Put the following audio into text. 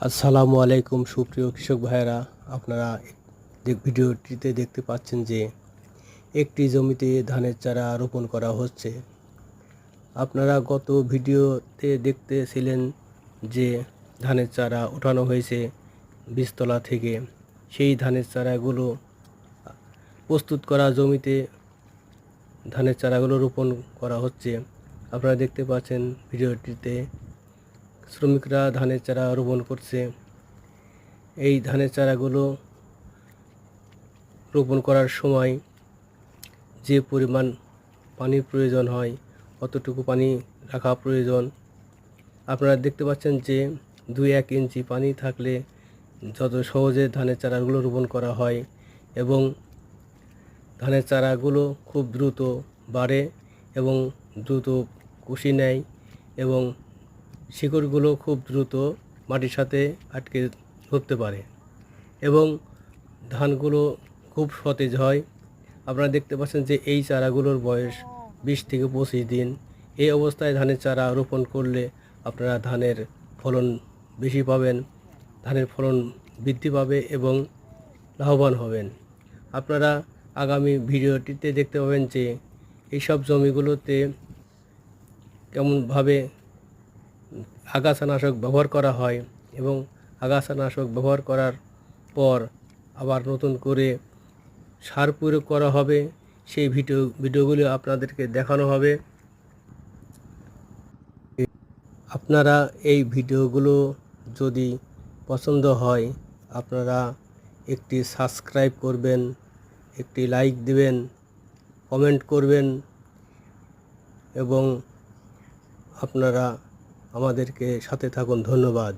আসসালামু আলাইকুম সুপ্রিয় কৃষক ভাইয়েরা, আপনারা ভিডিওটিতে দেখতে পাচ্ছেন যে একটি জমিতে ধানের চারা রোপণ করা হচ্ছে। আপনারা গত ভিডিওতে দেখতেছিলেন যে ধানের চারা ওঠানো হয়েছে বীজতলা থেকে। সেই ধানের চারাগুলো প্রস্তুত করা জমিতে ধানের চারাগুলো রোপণ করা হচ্ছে। আপনারা দেখতে পাচ্ছেন ভিডিওটিতে শ্রমিকরা ধানের চারা রোপণ করছে। এই ধানের চারাগুলো রোপণ করার সময় যে পরিমাণ পানির প্রয়োজন হয় অতটুকু পানি রাখা প্রয়োজন। আপনারা দেখতে পাচ্ছেন যে 2-1 ইঞ্চি পানি থাকলে যত সহজে ধানের চারাগুলো রোপণ করা হয় এবং ধানের চারাগুলো খুব দ্রুত বাড়ে এবং দ্রুত কুশি নেয় এবং শিকড়গুলো খুব দ্রুত মাটির সাথে আটকে ধরতে পারে এবং ধানগুলো খুব সতেজ হয়। আপনারা দেখতে পাচ্ছেন যে এই চারাগুলোর বয়স 20 থেকে 25 দিন। এই অবস্থায় ধানের চারা রোপণ করলে আপনারা ধানের ফলন বেশি পাবেন, ধানের ফলন বৃদ্ধি পাবে এবং লাভবান হবেন। আপনারা আগামী ভিডিওটিতে দেখতে পাবেন যে এইসব জমিগুলোতে কেমনভাবে আগাছানাশক ব্যবহার করা হয় এবং আগাছানাশক ব্যবহার করার পর আবার নতুন করে সার প্রয়োগ করা হবে। সেই ভিডিওগুলো আপনাদেরকে দেখানো হবে। আপনারা এই ভিডিওগুলো যদি পছন্দ হয় আপনারা একটি সাবস্ক্রাইব করবেন, একটি লাইক দিবেন, কমেন্ট করবেন এবং আপনারা আমাদেরকে সাথে থাকুন। ধন্যবাদ।